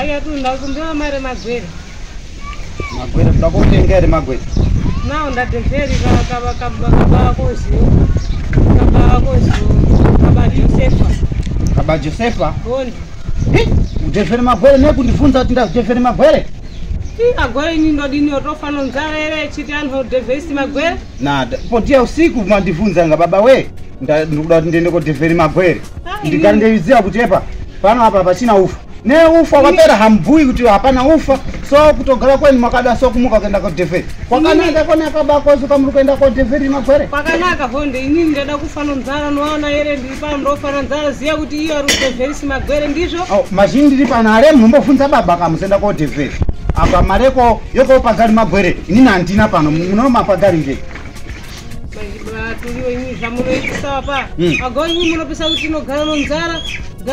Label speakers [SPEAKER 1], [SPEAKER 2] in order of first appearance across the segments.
[SPEAKER 1] Aya tu ndakumbira mare magwere.
[SPEAKER 2] Magwere ndakutengere magwere.
[SPEAKER 1] Nao ndateveri kaba kozi. Kaba Josefa. Gondi.
[SPEAKER 2] Udeferi magwere nekundifunza kuti ndadeferi magwere.
[SPEAKER 1] Agora ini ndodini otofana nzara ere chiti anhu devesti magwere.
[SPEAKER 2] Nada. Potia usiku mandifunza nga baba we. Ndikuda kuti ndende ko deveri magwere. Ndikandeizira kuti epa pano apa pachina ufa. Ne ufa kapera hambui kuti hapana ufa. So kutogara kwenu makada so kumuka kwenda ko deveri. Kwakanaka kona kabako so kamuru kwenda ko deveri magwere.
[SPEAKER 1] Kwakanaka honde ini ndeda kufana nzara noona ere ndipa ndofana nzara ziya kuti iyo ari devesti magwere ndizvo.
[SPEAKER 2] Mazhinji ndi pana ale mumbofunza baba kamusenda ko deveri. Apa mareko yoko pagari magwere inini handina pano muno pagari nje.
[SPEAKER 1] Tuliwe ini zvamunoitisa pa. Agora ini munopisa kuti nogara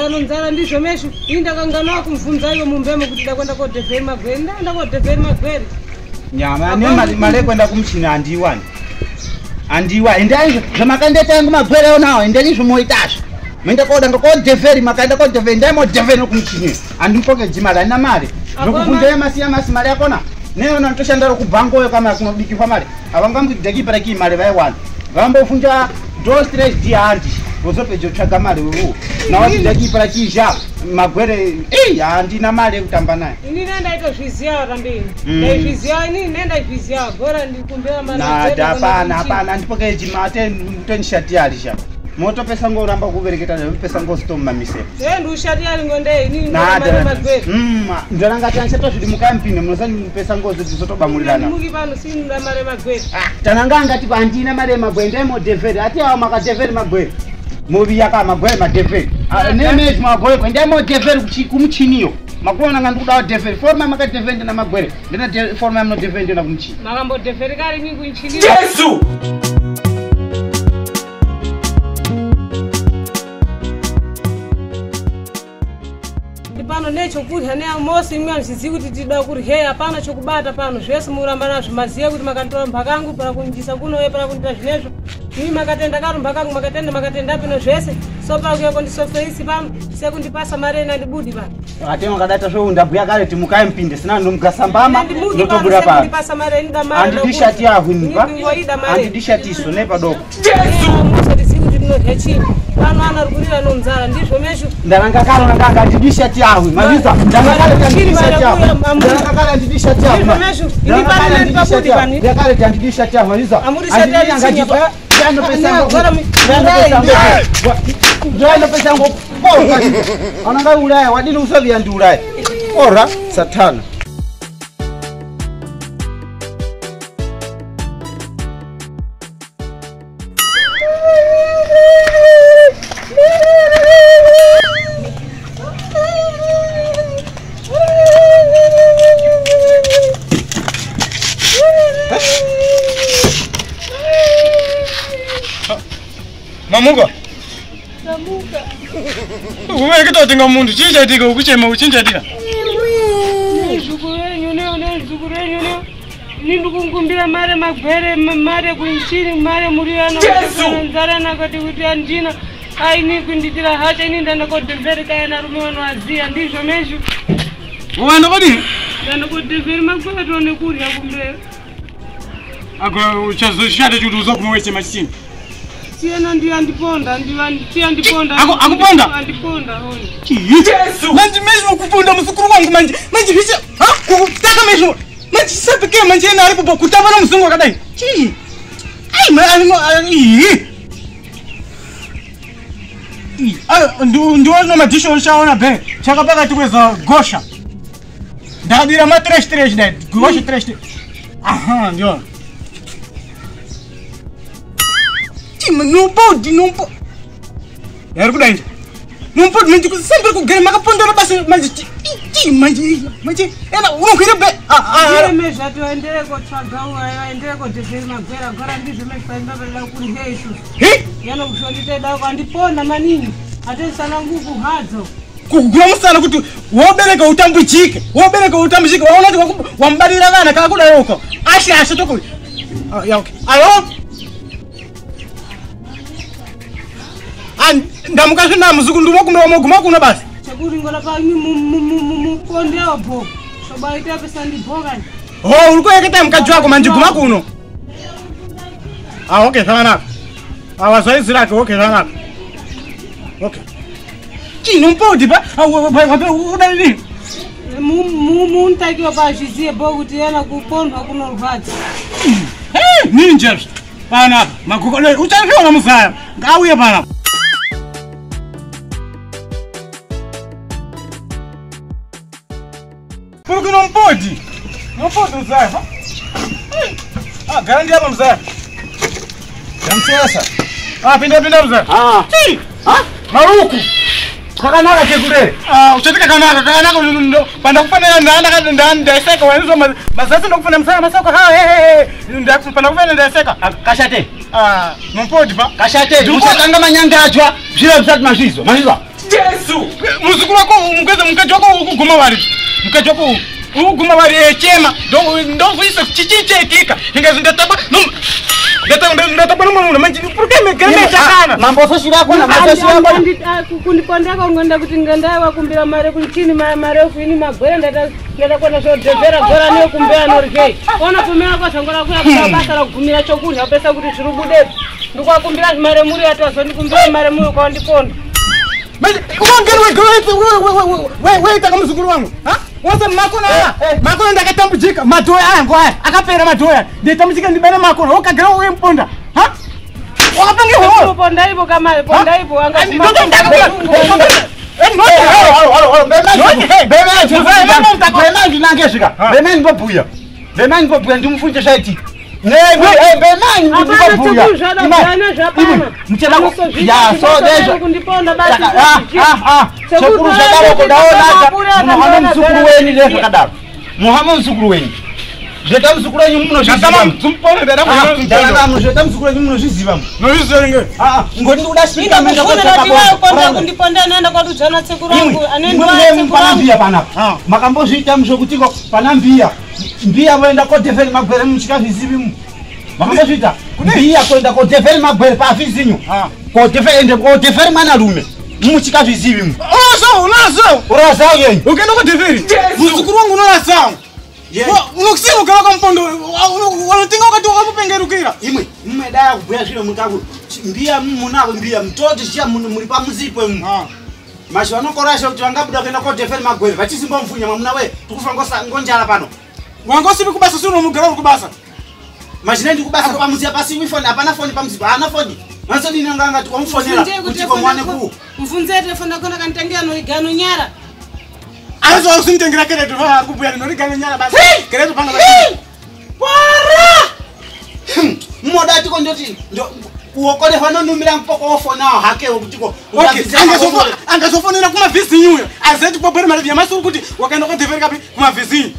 [SPEAKER 1] nonzara ndizvo meshu. Ini ndakanganawo kumvunza iwe mumbemo kuti ndakwenda ko deveri magwere. Ndaenda ko deveri magwere.
[SPEAKER 2] Nyama ne mare kwenda kumchina andiwani. Andiwa endai zvamakandeta yangu magwere onawo endai zvomoitasha. Menda koda ngoko deveri makaenda ko deveri ndai deveri nokumchini. Andimpoke jimala ina mare. Nokuvunja masi mari yakona. Neona ntoshandaro kubango kama kunobikirwa mari. Avangamudeki paraki mari vaiwana. Vambofunja do stress diandi. Wozopejo tsvaga mari wewo. Nawo ndeki paraki ja magwere handina mari kutamba naye.
[SPEAKER 1] Ini nenda itozviziya rambeni. Ndaizviziya ini nenda izviziya gora ndikumbira mari.
[SPEAKER 2] Hapana ndipoke jimate ntonishati alisha. Moto pesa ngoramba kubereketa nayo pesa ngositoma mise.
[SPEAKER 1] Ushati ali ngonde ini ndamare magwere.
[SPEAKER 2] Ndoranga tanseta zvidi mukampini munosani pesa ngozo dzizotobamulirana.
[SPEAKER 1] Muki pano sini ndamare magwere.
[SPEAKER 2] Tananga ngati pandina mare magwere ndemo deveri ati awa makadeveri magwere. Movi yaka magwere madeveri. Nemezi magwere kwendemo deveri kumuchiniyo. Makuona ngandikuda deveri forma makadeveri na magwere. Ndina forma mno deveri na kumuchini.
[SPEAKER 1] Makambo deveri kali ni kuchiniyo.
[SPEAKER 3] Yesu!
[SPEAKER 1] Pano necho kuti hane amosi mwa mzizi kuti tida kuti he hapana chokubata pano zvese muramba nazvo maziya kuti makantora mbakangu para kunjisa kuno we para kunita zvinezvo ni makatenda karo mbakangu makatenda pino zvese so para kuya kondisoferisi pano sekundipasa mare na ndibudi pano
[SPEAKER 2] ate makadata zvo ndabhuya kare ti mukai mpinde sina ndomukasambama ndotobuda pano
[SPEAKER 1] ndipasa mare nda mare
[SPEAKER 2] andidishati yahu nipa andidishati iso ne padoko
[SPEAKER 1] pano anarkurira nonzara ndizvo meshu
[SPEAKER 2] ndaranga karo nanga andidishati yahu maviza ndanga kare andidishati yahu ndanga kare andidishati yahu
[SPEAKER 1] meshu ini pano ndipabudi pani
[SPEAKER 2] ndakare andidishati yahu maviza
[SPEAKER 1] amurishati yahu
[SPEAKER 2] Jano pesa ngo poka. Ananga ulaya wadini usavia ndi ulaya. Ora satana.
[SPEAKER 3] Mamuka. Uwe kitotinga mundu chichatika ukuchema uchinchatika.
[SPEAKER 1] Zukurenyu nindukungumbira mare magwere mare kuinchini mare muriano nzara nakati kuti andina aini kunditira hacha ini ndanda kodeveri kaya narume wanoaziya ndizvo meshu.
[SPEAKER 3] Uwanda kodi?
[SPEAKER 1] Ndanda kodeveri magwere tone kurya kumbere.
[SPEAKER 3] Ako uchazoshate kuti uzokumwese machini.
[SPEAKER 1] Tiena ndiyandiponda
[SPEAKER 3] akuponda
[SPEAKER 1] andiponda honi
[SPEAKER 3] Yesu manje mesmo kuponda musukuru wangu manje hisha kutaka mesmo manje sabike manje na alipo kutavana mzungu akadai chi ndiona madisho shaona be chakapaka tikweza gosha ndadira ma 3 dai gosha 3 aha ndio não pode. Era por dentro. Não pode, mas sempre com grama que ponta na base, mas ela não queria ver.
[SPEAKER 1] Mas já tu ainda com chagão, ainda com defesa magwera, agora diz o meu pai não vai lá com isso. Eu não sou de ter dado quando pona maninho. Até sanangu com razão.
[SPEAKER 3] Kugoma sana kuti wobereka utambuchike waona kuti wambalira vana kakudayoko asha toko ya okay alo ndamukasvina muzuku ndumoguma kuno basi
[SPEAKER 1] Sekuri ngola pa mukonde wabho. Sobaita pesa ndibhoka.
[SPEAKER 3] Oh, ulikuwa yakita mkaji wako manjiguma kuno. Okay, sana. Awasaizi lako okay sana. Okay. Chino mpodi ba? Udalini.
[SPEAKER 1] Muntakiwa pashizie bokuti yana kupondwa kuno ruvadzi.
[SPEAKER 3] Ninja. Pana makukole uchangiona musaya. Ngauye pana. Porque não pode. Não pode usar. Garanti hapa mzee.
[SPEAKER 2] Jamsiasa.
[SPEAKER 3] Pinda mzee. Chi. Maruku.
[SPEAKER 2] Kakanaka chekule.
[SPEAKER 3] Uchatika kanaka ndo panda kufanya ndanda seka wanizo masasa ndo kufanya msaya masako ndio panda kufanya ndanda seka.
[SPEAKER 2] Kashate.
[SPEAKER 3] Não pode ba.
[SPEAKER 2] Kashate. Usatanga manyangachwa. Zviro bisatu mazvizo.
[SPEAKER 3] Jesu. Muzukuru wako mkaji wako ukuguma wali. Mkaji wako uguma wali chema ndo vuisa chichichetika. Ingazi ndataba ndataba no manji por que me grame chakana.
[SPEAKER 2] Mambo sio yako na mambo sio yako.
[SPEAKER 1] Kundipondeka ngenda kuti ngenda wakumbira mare kuchini mare kuini magwere ndata kwenda zvodhevera gora niyo kumbea norgei. Ona kumira kwa shongora kuya basa la kugumira chokurya pesa kuti zvirubude. Ndikwakumbira mare muri atazondikumbira mare muri kwa ndiponda.
[SPEAKER 3] Mas wewe taka mzukuru wangu. Wasa makona ndakatambujika madoya aya ngoya akapera madoya ndetambujika ndibana makona wakagera wewe mponda wakapange ho
[SPEAKER 1] ponda ipo kama ponda ipo anga
[SPEAKER 2] Bemani ndimfunje shaiti. Muhammad msukuru weni. Jeta msukuru wenyu mno
[SPEAKER 3] shizima. Tumpone dada
[SPEAKER 2] mwana. Jeta msukuru wenyu mno shizima.
[SPEAKER 3] Noizenge.
[SPEAKER 2] Ngoni udashika
[SPEAKER 1] menda kwa sababu kundiponda nenda kwa tujana tsekurangu anendo
[SPEAKER 2] tsekurangu pana. Makambo zita mshokutiko pana mbia wenda ko defend magwere mchika vizibi mu. Makambo zita. Mbia kwenda ko defend magwere pa vizinyo. Ko defend mwana lume. Mchika vizibi mu.
[SPEAKER 3] Unazo.
[SPEAKER 2] Uraza yeye.
[SPEAKER 3] Ukenda ko defend. Mzukuru wangu unaza. Unokusema ukawaka mpondo wanatinga wakati wakapengerukira
[SPEAKER 2] imwe mmedaya kubya zviro mukaku mbia munako mbia mtoti chia muri pamuzipo mu masho anokorasha kuti vangabuda kuenda ko defend magwere vachisimba mfunya mwamuna we tukufa ngonjala pano
[SPEAKER 3] wangosibi kubasa suno mugara kubasa
[SPEAKER 2] machine ndi kubasa pamuzi pasi wifoni hapana foni pamuzi hana foni manso ndinanga tikomfonera kuti komwane ku
[SPEAKER 1] mfunze telefoni kona kanitengea no igano nyara
[SPEAKER 3] azo usimtengera kile tu kubuya no igano nyara basi kile tu panga basi
[SPEAKER 2] para moda tiko ndoti ndo uokole fano numira mpoko ofo nao hake ukutiko
[SPEAKER 3] angazofonera kuma visi nyuyo azeti problem mali ya masuru kuti wakaenda kwa devera kapi kuma visi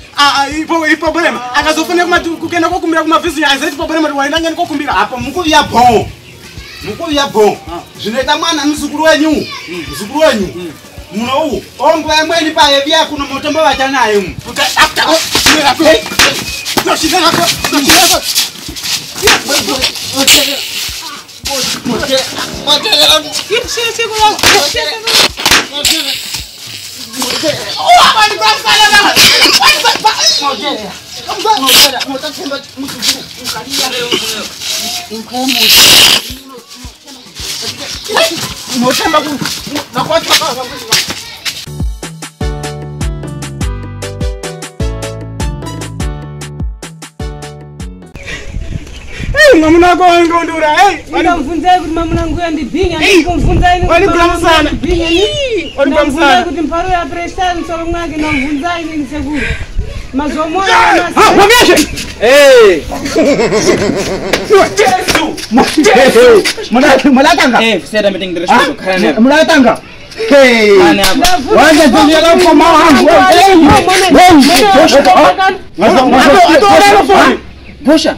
[SPEAKER 3] ipo problem angazofonera kuma kukenda kwa kumbira kuma visi azeti problem mali waenda ngani kwa kumbira
[SPEAKER 2] hapo mukuru ya bon zvineta mwana mzukuru wenyu muno u ongo yamweni pa evya kuno motombo vachanaye mu
[SPEAKER 3] mamuna kwa ngondura
[SPEAKER 1] mfunze kuti mamuna nguya ndibhinya ndikumfunza ini
[SPEAKER 3] walibramusana
[SPEAKER 1] walibramusana kuti mparo ya prestan solo mwangi namfunza ini nisekuru mazomo
[SPEAKER 2] wameshe Mulatanga
[SPEAKER 3] seda meeting direction kharane
[SPEAKER 2] mulatanga wanja tunyala kwa mawangu Bosha.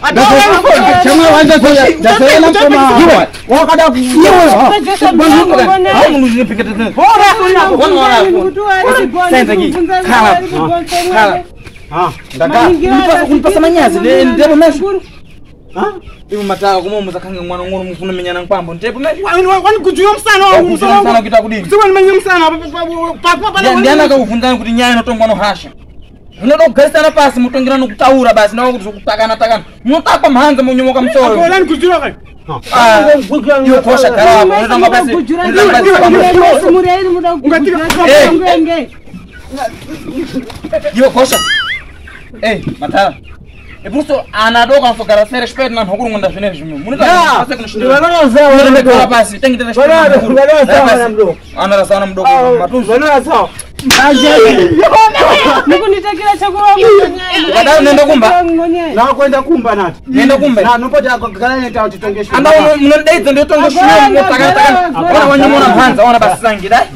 [SPEAKER 2] Chama wanja soya. Dasela kama wakada hamu nilipika tena. Bora. Senta ki. Kala. Ndaka. Unipasa manyazi ndemo mesho.
[SPEAKER 4] Ibu mataka kumomu zakanga mwana ngono mfuna menyana nkwambo ntepo me
[SPEAKER 3] Wani kujuyo msana wangu
[SPEAKER 4] msana kita kudini
[SPEAKER 3] Siwa ni menye msana Papa
[SPEAKER 4] ndiana kaufundani kuti nyaya inotonga nohasha unoda kugarisana pasi mutongira nokutaura basi nawo kuti kutakana munotakwa mhanza munyomoka msoro
[SPEAKER 3] Wani kujuyo kai
[SPEAKER 4] iyo kosha karapo unotonga basi iyo kosha matara Epuso anadoka mfokara sere respeito na nhokuru ngunda zvine zvimwe. Munita pasi kunoshinda. Ndinorekora pasi tengi tena shida. Anarasawana mdoko matuzo.
[SPEAKER 3] Wanarasawa.
[SPEAKER 1] Nikunitakira chakula
[SPEAKER 4] Wadai nenda kumba.
[SPEAKER 2] Na kwenda kumba nati.
[SPEAKER 4] Nenda kumba.
[SPEAKER 2] Na nopota galanya tawo titongeshe.
[SPEAKER 4] Anda mnondaidzo ndotongeshe takana. Ona wanyomona mhanza ona basi sangi dai.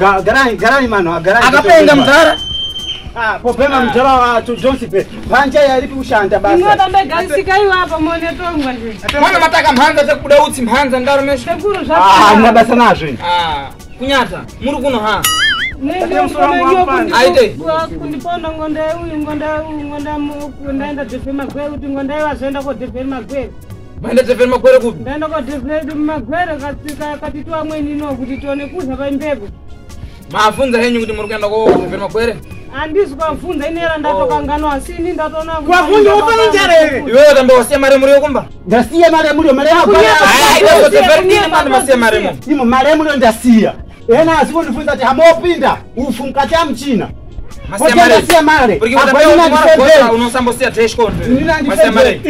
[SPEAKER 2] Garani mano, garani.
[SPEAKER 4] Akapenga mzara.
[SPEAKER 2] Popema mjara wa Johnson panja yalipi ushanda basi.
[SPEAKER 1] Ngoda megasika hiyo hapa muone tongwa nje.
[SPEAKER 4] Mwana mataka mhanza takuda utsi mhanza ngaro mesho.
[SPEAKER 1] Seguro zva.
[SPEAKER 2] Ina basa nazvo.
[SPEAKER 4] Kunyata muri kuno ha.
[SPEAKER 1] Nenge msongo
[SPEAKER 4] Aite.
[SPEAKER 1] Kundiponda ngonda ndaenda defe magwere kuti ngonda iwa zenda ko defe magwere.
[SPEAKER 4] Maenda defe magwere kupi?
[SPEAKER 1] Ndaenda ko defe magwere kasika katitwa amweni no kuti tione kuza pa imbepo.
[SPEAKER 4] Mafunza henyu kuti muri kuenda ko defe magwere?
[SPEAKER 1] Andisi kwafunza inera ndatoka ngano asini ndatona
[SPEAKER 3] Kwafunza ufana njare.
[SPEAKER 4] Iwewe tambe wasia mare muri yokumba?
[SPEAKER 2] Ndasiya mare muri mare hapa.
[SPEAKER 4] Ida defe ni manda wasia mare mu.
[SPEAKER 2] Imo mare muri ndasiya. Ena asipo nifunza ati hamopinda ufumkati amchina. Masia mare.
[SPEAKER 4] Porque utambe unosambosia teshkondo. Masia mare.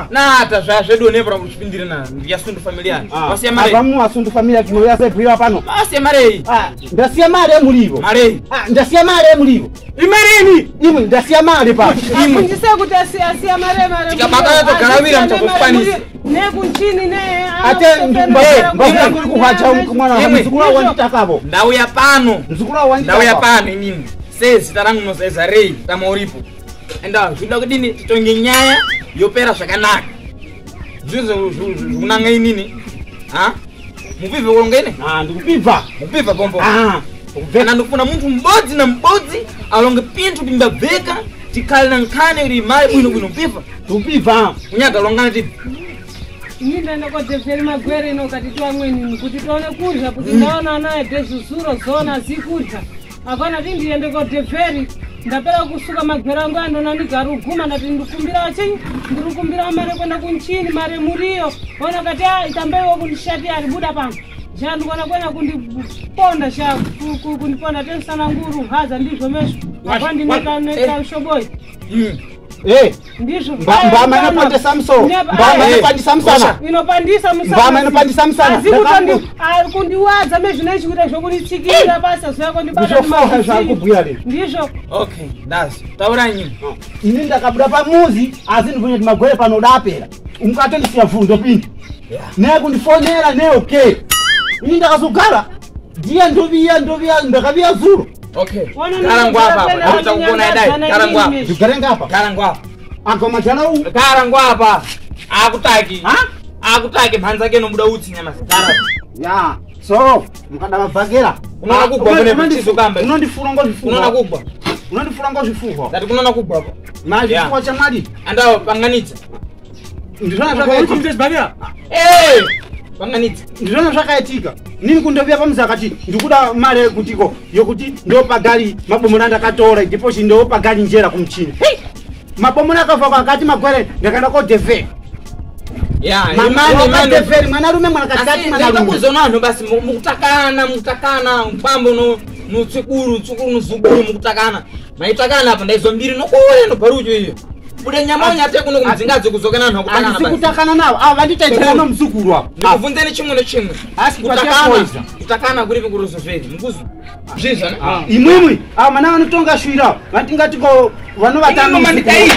[SPEAKER 4] Na hata zvedu nevra kuchipindira na ndiyasundu familia. Masia mare.
[SPEAKER 2] Abamu asundu familia kinoya sepira pano.
[SPEAKER 4] Masia mare.
[SPEAKER 2] Ndasiya mare mulivo.
[SPEAKER 4] Mare.
[SPEAKER 2] Ndasiya mare mulivo.
[SPEAKER 3] Imareni.
[SPEAKER 2] Imo ndasiya mare pa.
[SPEAKER 1] Kunjise kuti asiya mare.
[SPEAKER 4] Tikabaka to karawira mtakufanisa.
[SPEAKER 1] Ne kunchini ne.
[SPEAKER 2] Ate mbona kuri kuhacha mwana mzukula wanditakabo.
[SPEAKER 4] Ndau ya pano.
[SPEAKER 2] Mzukula wanditakabo.
[SPEAKER 4] Ndau ya pano nini? Sezi tarangu noseza rei tamauripo. Enda zvida kudini titonge nyaya yopera zvakanaka. Zvizo zvinanga inini? Mupivhe kulongene?
[SPEAKER 2] Ndikupivha.
[SPEAKER 4] Mupivha pombo. Kana ndikufuna muntu mbodzi na mbodzi alonge pintu pimbabveka tikali na nkhani kuti mai bwino mpivha.
[SPEAKER 2] Ndikupivha.
[SPEAKER 4] Kunyaka longana tipi.
[SPEAKER 1] Nindenda ko defe magwere no katitwa amweni kuti tione kurya kuti ndaona naye dezuzuro zona zikurya. Apana tindiende ko deferi ndapera kusuka magwera angu andona ndigara uguma ndati ndikumbira chinyi ndikumbira mare kwenda kunchini mare muriyo ona kati itambewo kundishati ari buda pano jandikona kwena kundiponda sha kundiponda tensana nguru haza ndizvo mesho apandineka neka shoboi
[SPEAKER 2] ndizvo mbama inopandisa Samson mbama inopandisa msana
[SPEAKER 1] inopandisa musana
[SPEAKER 2] mbama inopandisa msana
[SPEAKER 1] ari kundiwadza mezvinoichi kuti zvokunitsikira basa zvako
[SPEAKER 2] ndibata zvakubhuya lero
[SPEAKER 1] ndizvo
[SPEAKER 4] okay ndazi taura nyini
[SPEAKER 2] ini ndakabuda pamuzi asi ndifuna kuti magwere panoda apera umukatondisiya bvundo pindu nekundifonera neokay ini ndakazogara ndiye ndoviya ndakaviya zuro.
[SPEAKER 4] Okay. Karangwapa. Ndikuta kuona dai. Karangwapa.
[SPEAKER 2] Ndigarengapa.
[SPEAKER 4] Karangwapa.
[SPEAKER 2] Akoma jana u.
[SPEAKER 4] Karangwapa. Akutaki. Akutaki mhanza keno muda utsi nyama zidara.
[SPEAKER 2] Ya. So, mukada mabagera.
[SPEAKER 4] Unaona kubwa kune mchizo kamba.
[SPEAKER 2] Unondifura ngozvifuwa.
[SPEAKER 4] Unaona kubwa.
[SPEAKER 2] Unondifura ngozvifuwa.
[SPEAKER 4] Ndati kunaona kubwa hapo.
[SPEAKER 2] Maji kwa chamadi.
[SPEAKER 4] Andao panganidza.
[SPEAKER 2] Ndizvona zvakaitika.
[SPEAKER 4] Panganidza.
[SPEAKER 2] Ndizvona zvakaitika. Nini kundovia pamuzi akati ndikuda mare yekutiko yokuti ndopagali mabomona ndakatora ndipo chindopagali njera kumchini. Mabomona akafa akati magwere ndakaenda ko deve.
[SPEAKER 4] Ya,
[SPEAKER 2] mama deve mwana rume mwana katikati mwana rume.
[SPEAKER 4] Kuzonano basi mukutakana mpambo no tsukuru nozukuru mukutakana. Maitakana apa ndaizo mbiri nokuya no parujo iyo. Bude nyamonya te kuno kumdzingadze kuzokana nawo kutakana basi.
[SPEAKER 2] Sikutakana nawo. Vanditaitira no mzukuru wapo.
[SPEAKER 4] Ndikuvunzeni chimwe nechimwe. Kutakana kuri kuruzoferi. Mukuzo. Zviza na.
[SPEAKER 2] Imwimwi. Mana vanotonga shwira. Vatingati ko vano vatano
[SPEAKER 4] mandikai.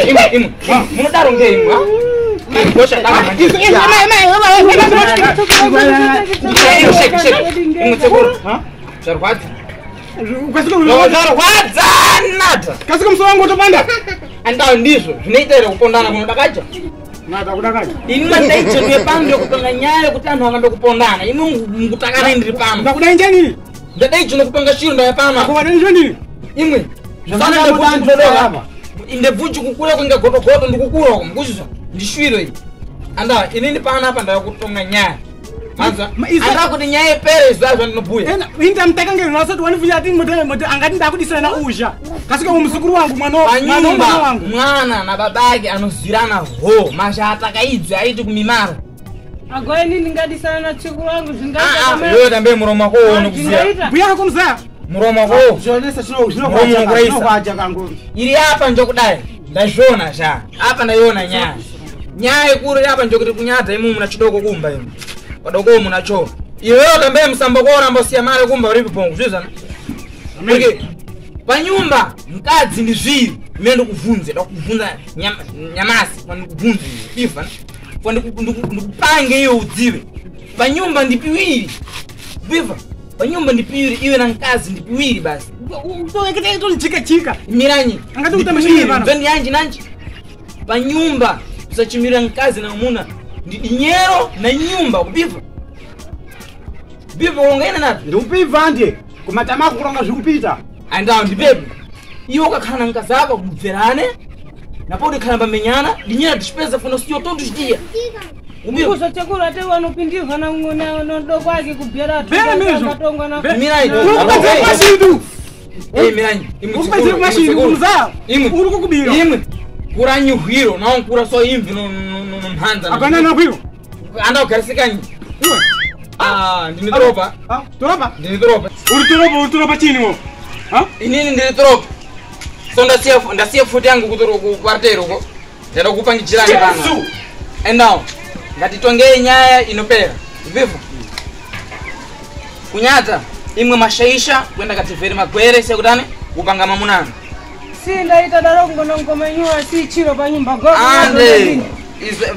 [SPEAKER 4] Imwe. Munodaro ngei ha? Ngosha ndaka manje. Charwati. Ukasika nata.
[SPEAKER 3] Kasika msowangu utopanda.
[SPEAKER 4] Andao ndizvo zvinoita ere kupondana kunodakacha.
[SPEAKER 3] Nata kudakacha.
[SPEAKER 4] Inima ndaicho ndepando yekupanga nyaya kuti anhu akambe kupondana. Ino mukutakana ndiri pano.
[SPEAKER 3] Ndakuda njani?
[SPEAKER 4] Ndadaicho nokupanga shiro ndayapana.
[SPEAKER 3] Akuwada njani?
[SPEAKER 4] Imwe.
[SPEAKER 2] Zvana ndakudandira hapa.
[SPEAKER 4] Inde bvunchi kukura kunge gotogoto ndikukura kumukuzizwa. ndishwiro iyi anda inini pana hapa ndakutonga nyaya manza
[SPEAKER 5] Iza-
[SPEAKER 4] anda kuti nyaya ipere izazvo ndinobuya
[SPEAKER 5] ena inda mtakangeni nasati wanifunya ati mote angati ndakudisana uzha kasika umuzukuru wangu mwana
[SPEAKER 4] panyumba
[SPEAKER 5] wangu
[SPEAKER 4] mwana na babake anozirana ho masha atakaidzi aiti kumimara
[SPEAKER 1] Agoye nini ngadisana na chiku wangu zingaita kama.
[SPEAKER 4] yo tambe muromo wako unokuziya
[SPEAKER 5] buya kako mzaya
[SPEAKER 4] muromo wako
[SPEAKER 2] Zionesa
[SPEAKER 4] Muraisa.
[SPEAKER 2] kangu.
[SPEAKER 4] iri apa njokudai ndazviona sha apa ndaiona nyaya nyaya ikuru apa njokuti kunyadza imu muna chidoko kumba imu padoko muna cho iweyo tambe musambo koramba usiya mali kumba uripi pongo zvizana porque panyumba mkadzi ndi zviri imene ndikubvunze ndakubvunza nyamasi pandikubvunze ifa ndikupange iwe udziwe panyumba ndi piwiri biva panyumba ndi piwiri iwe na mkazi ndi piwiri basi
[SPEAKER 5] ukekete chika
[SPEAKER 4] miranyi
[SPEAKER 5] Angati utamashirire bana.
[SPEAKER 4] ndoni yanji nanji panyumba usachimira mkazi na muna ndi dinyero na nyumba kubiva biva ungaina nato
[SPEAKER 2] Ndikupiva ndiye. Kumatama kulonga zvikupita.
[SPEAKER 4] andawo ndipepe iwe ukakhala na mkazi ako kubverane napo udikhala pamenyana dinyera tichipeza funo siyo tondu chidiya ubiva
[SPEAKER 1] Kuso chakula ate wanopindizwa na ng'ona ndoko ake kubhera
[SPEAKER 5] Bera mizvo.
[SPEAKER 1] matongwa na.
[SPEAKER 4] miranyi
[SPEAKER 5] ukupedzera mashindu
[SPEAKER 4] miranyi
[SPEAKER 5] ukupedzera mashindu mzaya uri kukubira
[SPEAKER 4] imwe kuranyuhwiro nawo nkura so imvi nomhanza
[SPEAKER 5] akana nakwiro
[SPEAKER 4] andaugarisikanyi
[SPEAKER 5] iwe
[SPEAKER 4] ndinidoropa
[SPEAKER 5] toropa
[SPEAKER 4] ndinidoropa
[SPEAKER 5] uri toropa chini wo
[SPEAKER 4] inini ndinidoropa so ndasiya futi yangu kukwartero ko ndada kupangichirani pano and now ngatitongei nyaya inopera vivo kunyata imwe mashaisha kwenda kativheri magwere sekutani kupanga mamunana
[SPEAKER 1] Si ndaita daro ngona ngomenyua si chiro panyumba go.
[SPEAKER 4] ande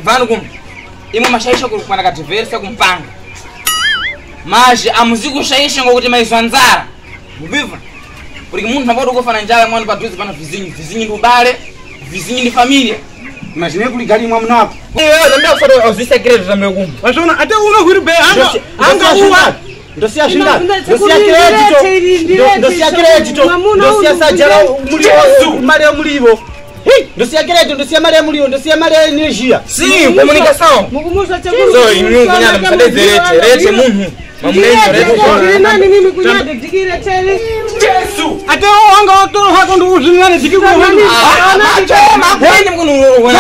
[SPEAKER 4] vanu kum imwe mashaisha kwenda kativheri sekumpanga mazhi amuzikushaisha ngokuti maizwa nzara mubiva kuti munthu apoti ukufana njala mwanu padhuzi pana vizinyi ndi ubale vizinyi ndi familia
[SPEAKER 2] Imagine kuligali mwa mnoko.
[SPEAKER 4] iwewe tambia kusota auzisekreto tambe kumba
[SPEAKER 5] wazvona ate unogwiri be anga uwa
[SPEAKER 2] Ndosia
[SPEAKER 1] Ina
[SPEAKER 2] shinda.
[SPEAKER 1] kuna
[SPEAKER 2] Ndosia
[SPEAKER 1] chakuli
[SPEAKER 2] credito.
[SPEAKER 1] ndirete,
[SPEAKER 2] Ndosia
[SPEAKER 1] ndirete,
[SPEAKER 2] credito.
[SPEAKER 1] mamuna
[SPEAKER 2] Ndosia
[SPEAKER 1] uzu
[SPEAKER 2] sajala
[SPEAKER 1] kujia-
[SPEAKER 2] mali ya mulivo. Ndosia credito, ndosia mali ya mulivo, ndosia mali ya energia.
[SPEAKER 4] si komunikação
[SPEAKER 1] Mukumusa chakula.
[SPEAKER 4] so inu kunyada msadeze rete munthu mamunaizwa rete
[SPEAKER 1] Nani mimi kunyada dikire tele.
[SPEAKER 5] ate wanga watoro hako ndo uzvinane dikikuwa
[SPEAKER 4] makwenye mkunuona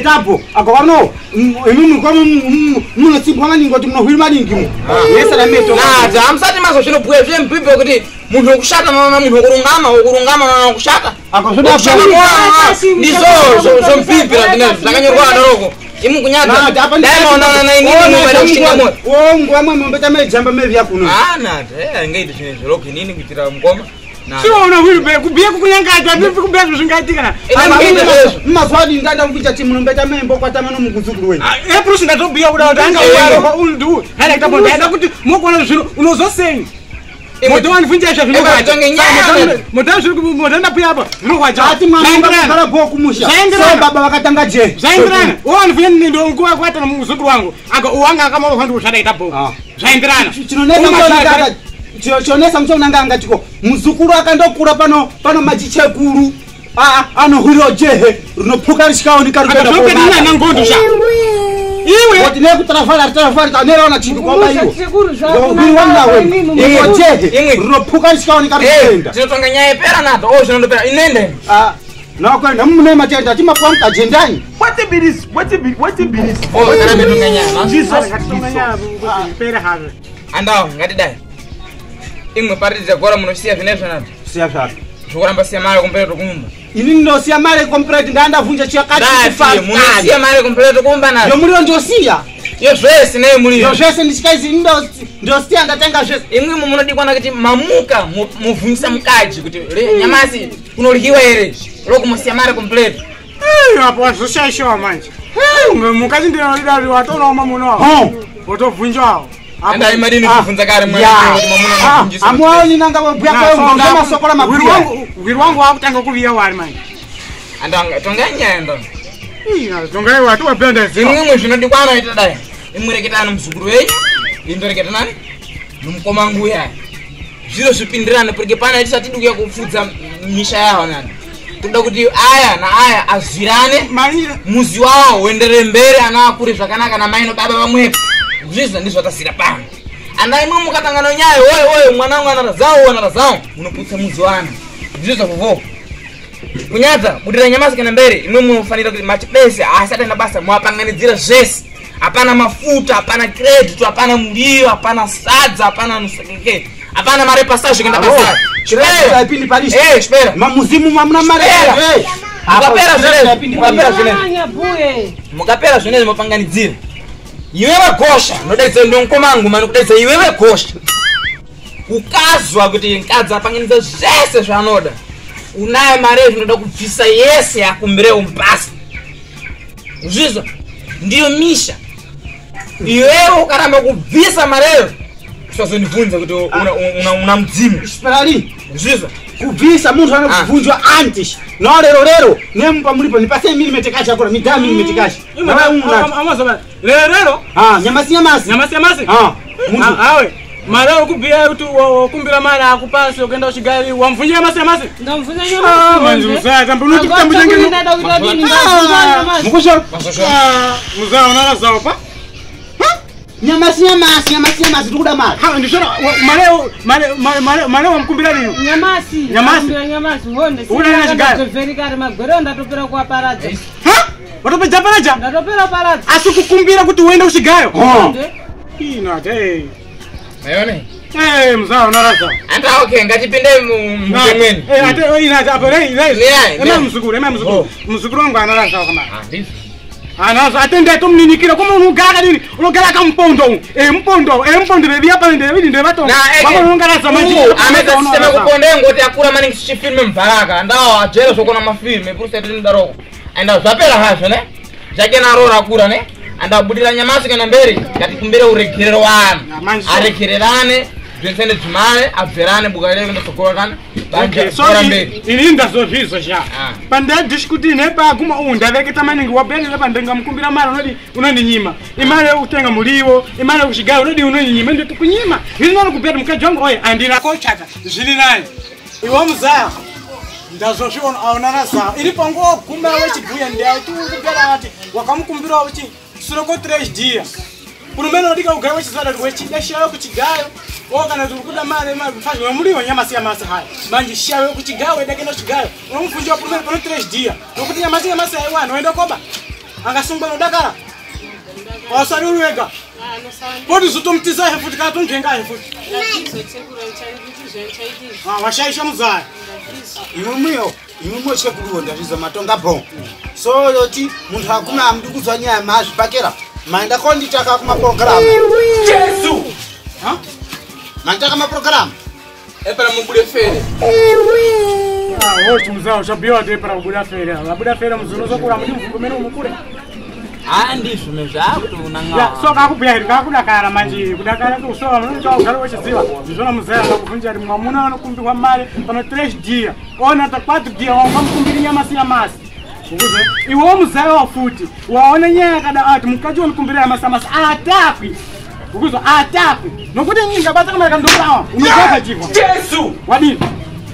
[SPEAKER 2] Tapo. Akawano imunu kwa muno simpwa maningi kuti munohwiri maningi mu. Yesa na meto.
[SPEAKER 4] nata amsati maso zvinobhuya zvembibo kuti munthu wokushata na munthu wokurungama na kushata
[SPEAKER 2] Akashoda
[SPEAKER 4] kushata ndizo zompipira tinezvo zvakanyorwa adaroko imu kunyadza daimaonana na inini mumaida kushinga moyo
[SPEAKER 2] Ngwa mbeta mejamba mevi yakuno.
[SPEAKER 4] nata angaiti zvinezvo loko inini kuitira mukoma
[SPEAKER 5] siwaona hwiri be kubiya kukunyangata atifi kubya zvingaitikana
[SPEAKER 2] Maswadi ndanda kuita timu nombeta membo kwa tamano mukuzukuru wenyu.
[SPEAKER 5] eprusi ndatobiya kuda kuti anga uwaro undu haita bonda enda kuti mokona zviro unozosenyi moto wanivunja izvo zvinodanda puya apa zvinorwadza
[SPEAKER 2] Ati mwana ngara go kumusha. So baba vakatanga je.
[SPEAKER 5] zvaenderana uwanivunja ndonguva kuvatana muzukuru wangu aka uwanga akamaoka ndikushata ita bho zvaenderana
[SPEAKER 2] Chionesa mchonanga angatiko muzukuru akandokura pano machichekuru anohwiro jehe rinopfuka risikaoneka
[SPEAKER 5] akazopedana ngondo sha iwe
[SPEAKER 2] kuti nekutaravala taneraona chiri kwamba iwo
[SPEAKER 1] Chikuru
[SPEAKER 2] hwiri wanawe iro jehe rinopfuka risikaoneka richienda
[SPEAKER 4] tinotonga nyaya ipera nato zvinondopera inende
[SPEAKER 2] nakwenda mune matenda timapuwa mukajendani
[SPEAKER 4] tarabetonga nyaya
[SPEAKER 5] pere hazvo
[SPEAKER 4] andawo ngatidai imwe paridza gora munosiya zvinezvo nato
[SPEAKER 2] siya zvake
[SPEAKER 4] zvokuramba siya mari kumpereto kumba
[SPEAKER 2] ini ndinosiya mari complete ndandavunja
[SPEAKER 4] munosiya mari kumpereto kumba nato
[SPEAKER 2] yomuliro ndosiya
[SPEAKER 4] iyo zvese neyo muliro
[SPEAKER 2] zvese ndichikaizi ndosiya ndatenga zvese
[SPEAKER 4] imwimo munodikwana kuti mamuka muvhunisa mukadzi kuti nyamasi kunoryiwa here lokumusiya mari kompleto
[SPEAKER 5] apo wazoshaishawa manje mukati ndinodidari watonawo mamunawo wotovhunjawo
[SPEAKER 4] andai madini kuvhunza kare
[SPEAKER 2] amuaoni nanga bwakaamasokola mabwira
[SPEAKER 5] hwiri wangu wakutanga kuviya wari manje
[SPEAKER 4] tonga nyaya ndo
[SPEAKER 5] tongaiwa tiwapenda
[SPEAKER 4] imwimwe zvinodikwana ita dai imwereketana muzukuru wenyu indoreketanani nomukoma nguya zviro zvipindirane porque pana iti satidi kuya kupfudza misha yaho nani toda kuti aya na aya azvirane
[SPEAKER 5] Manira.
[SPEAKER 4] muzi wawo uendere mberi ana akure zvakanaka na mai no baba vamwepo. Zvizvo ndizvo tasira pano. Anda imwe mukatangana nyaya oye mwana wangu ana razao munoputsa muzi wana. Ndizvo vovo. Kunyadza budira nyamasi kana mberi imwe munofanira kuti machibese asatenda basa mwapanganidzira zvese. Hapana mafuta, hapana credit, hapana muriwo, hapana sadza, hapana nusakeke. Hapana mare pasage kenda basa.
[SPEAKER 2] Shpera ipindi Paris.
[SPEAKER 4] Shpera.
[SPEAKER 2] Mamuzimu mamna mare.
[SPEAKER 4] Mukapera zvinezvi.
[SPEAKER 1] Anya buye.
[SPEAKER 4] Mukapera zvinezvi mwapanganidzira. Iwewe gosha, ndodaidza ndonkomangu mani kudaidza iwewe gosha. Ukazwa kuti nkadzi apanganidza zvese zvanoda. Unaye mare zvinoda kubvisa yese yakumbire umpasi. Zvizvo ndiyo misha. Iwewe ukaramba kubvisa mareyo usazondibvunza kuti una mudzimu.
[SPEAKER 2] Shperali.
[SPEAKER 4] Zvizvo
[SPEAKER 2] Kubvisa muntu anobvunjwa anti. No lero nemupa mulipo ni pase milimeter kashi akora ni 10 milimeter kashi.
[SPEAKER 5] Amazaba. Lero.
[SPEAKER 2] Nyamasi.
[SPEAKER 5] Awe. Mara kubia utu kumbira mara akupasi ukenda ushigari wamvunjia nyamasi.
[SPEAKER 1] Ndamvunja nyamasi.
[SPEAKER 5] Manzi muzaya kambuno kitambuja ngeno.
[SPEAKER 2] Mukusho.
[SPEAKER 5] Muzaya unalaza pa?
[SPEAKER 2] Nyamasi tukuda mara.
[SPEAKER 5] Ndishona mare wamkumbira nini? Nyamasi.
[SPEAKER 1] Honde.
[SPEAKER 5] Una shigari.
[SPEAKER 1] Verikari magwero ndatopera kwa paradza.
[SPEAKER 5] Watopera paradza?
[SPEAKER 1] Ndatopera paradza.
[SPEAKER 5] Asikukumbira kuti uende ushigayo.
[SPEAKER 1] Honde.
[SPEAKER 5] Inate.
[SPEAKER 4] Mayone.
[SPEAKER 5] Muzaya unalaza.
[SPEAKER 4] Anta okay ngatipinde mtemweni.
[SPEAKER 5] Ate inate apere
[SPEAKER 4] Lea.
[SPEAKER 5] Ema mzukuru. Mzukuru wangu analaza kama.
[SPEAKER 4] Ndizvo.
[SPEAKER 5] Anazo atende tumninikira koma unugara nini? Unugara kampondo. Mpondo bebi apa ndebe bato. Baba unugara samaji.
[SPEAKER 4] Ameza sistema kuponde ngoti akura mani chifilme mbaraka. Ndao ajero sokona mafilme purse tini daroko. Anda zvapera hazvo ne? Zvake na rora akura ne? Anda budira nyamasi kana mberi katikumbire uregerero wanhu. Aregererane zvensende dzimare abverane bukalele kuenda sokora kana.
[SPEAKER 5] Okay, so ini ndazozvizo sha. Panda diskuti nepa kuma ndaveketa maningi wabeni lepa ndenga mkumbira mara unodi unoninyima. Imare utenga muliwo, imare kushigara unodi unoninyima ndio tukunyima. Hili nalo kupeta mkaji wangu oye andira kochata. Zvili naye. Iwo muzaya. Ndazozviona aunarasa. Iri pango kumba wechibuya ndia tu kupera ati wakamkumbira wechi suroko 3 dia. Kunumeno ndika ugara wechizada wechidashayo kuchigayo. Wakana tukuda mare mfaji wamuliwa nyamasi haya. Manje shawe kuchigawe dakena chigayo. Unamfunjwa kumene pano 3 dia. Nokuti nyamasi haiwana waenda koba. Angasungwa nodakara. Wasari uwega. Podi zutomtiza hefuti kana tonjenga hefuti. Washaisha muzaya.
[SPEAKER 2] Imwe chekuruonda zvizo matonga bon. So yoti muntu hakuna amdukuzwa nyaya mazvipakera. Maenda konditaka kuma program.
[SPEAKER 4] Jesu.
[SPEAKER 2] Mantaka maprogram.
[SPEAKER 4] Epera mubude fere.
[SPEAKER 5] Wochi muzao chabiwa epera mubude fere. Mubude fere muzunozo kula muri mvumene umukure.
[SPEAKER 4] Ndizvo mezvakuti unanga.
[SPEAKER 5] Ya so kakubya kakudakara manje kudakara kusowa munhu ugara wechiziva. Zvizona muzaya akuvunja ri mwamuna anokumbirwa mare pano 3 dia. Ona ta 4 dia wamkumbira nyamasi. Ukuze iwe muzaya wafuti waona nyaya kada ati mukaji wamkumbira nyamasi atakwi. Ukuzo atakwi. Nokuti nyinga bata kama kandorawa. Unotaka jiva.
[SPEAKER 4] Jesu.
[SPEAKER 5] Wadi.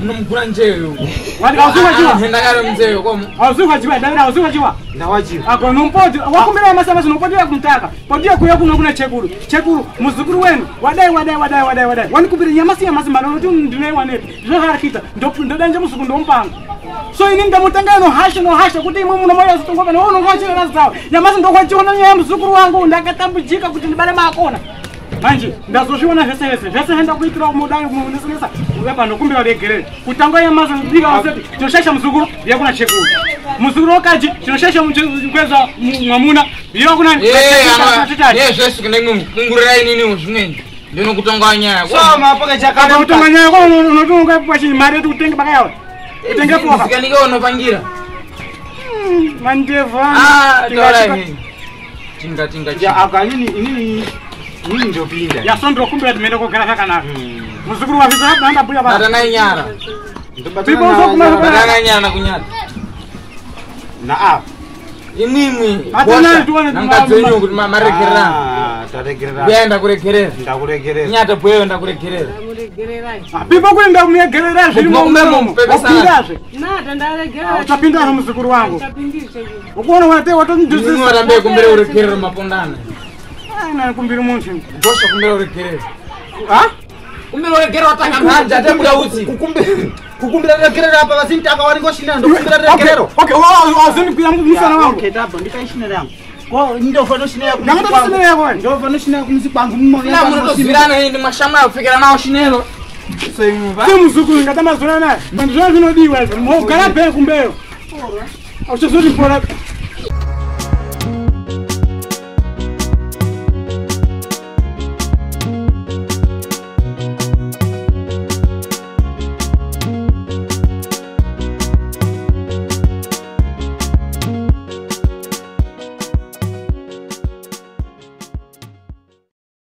[SPEAKER 4] Unomkura njeyo.
[SPEAKER 5] Wadi auzuka jiwa.
[SPEAKER 4] Ndakara mzeyo komo.
[SPEAKER 5] Auzuka jiwa, David auzuka jiwa.
[SPEAKER 2] Ndawajiwa.
[SPEAKER 5] Ako nompodi. Wakumbira masama nompodi kumtaka. Podia kuya kuna chekuru. Chekuru muzukuru wenu. Wadai. Wanikumbira nyamasi mano tu ndine wanepi. Zvo harakita. Ndodanje musuku ndompanga. So ini ndamutangano hasha kuti imwe muno moyo zitongova no ngochira nazawo. Nyamasi ndokwachiona nyaya muzukuru wangu ndakatambujika kuti ndibale makona. Manje ndazozviona zvese henda kuitira umudai munesenesa uyepa nokumbira regerere kutanga yamazo ndika waseti tinoshasha muzukuru biya kuna chekuru muzukuru wakaji tinoshasha mkweza mwamuna biya kuna
[SPEAKER 4] zvese kune mungurira inini zvimweni ndinokutanga nyaya
[SPEAKER 2] So mapaka chakana
[SPEAKER 5] kutanga nyaya kwa unotunga pachi mari yetu kutenge bakayawe utenge poka
[SPEAKER 4] sikanika unopangira
[SPEAKER 5] mandeva
[SPEAKER 4] tinga
[SPEAKER 2] ya akanini ini ndio pinda.
[SPEAKER 5] Ya sondro kumbira tumenda kugara kakanaka. Muzukuru wa visa hapa anda buya ba.
[SPEAKER 4] Batana nyara.
[SPEAKER 2] Batana
[SPEAKER 4] nyara na kunyata.
[SPEAKER 2] Na
[SPEAKER 4] imwimwi
[SPEAKER 5] Batana tuone
[SPEAKER 4] nangadzonyo kuti marekerana.
[SPEAKER 2] taregerera
[SPEAKER 4] Bwenda kurekerera.
[SPEAKER 2] ndakuregerera
[SPEAKER 4] Nyata bweyo ndakurekerera.
[SPEAKER 1] Ndamuregererai.
[SPEAKER 5] Bipa kuli ndakumegerera zviri mumomo. Wapindazve.
[SPEAKER 1] Nada ndaregerera.
[SPEAKER 5] Utapindazo muzukuru wangu.
[SPEAKER 1] Utapindise.
[SPEAKER 5] Ukuona wate watondizisa.
[SPEAKER 4] Unorambe kumbere urekerera mapondana.
[SPEAKER 5] Ana kumbira muntu.
[SPEAKER 4] Gosha kumbere urekerera.
[SPEAKER 5] Ha?
[SPEAKER 4] Kumbere urekerera watanga mhanja ate muda utsi.
[SPEAKER 2] kukumbira regerera apa vasintaka waringoshinira ndokumbira regerero
[SPEAKER 5] Okay, wazini kuyamu musana wangu.
[SPEAKER 2] okay tabo ndikaishinira yangu ko ndofano shinira
[SPEAKER 5] Ndakatosinira yako.
[SPEAKER 2] ndofano shinira kumuzi kwangu mmo
[SPEAKER 4] Na muno tozvirana hindi mashama afikira nawo shinelo. Soimuva.
[SPEAKER 5] Se muzukuru ngatamazona naye. Bandizwa zvinodiwa izvo. Mogara pe kumbeyo. Uchizoti mpora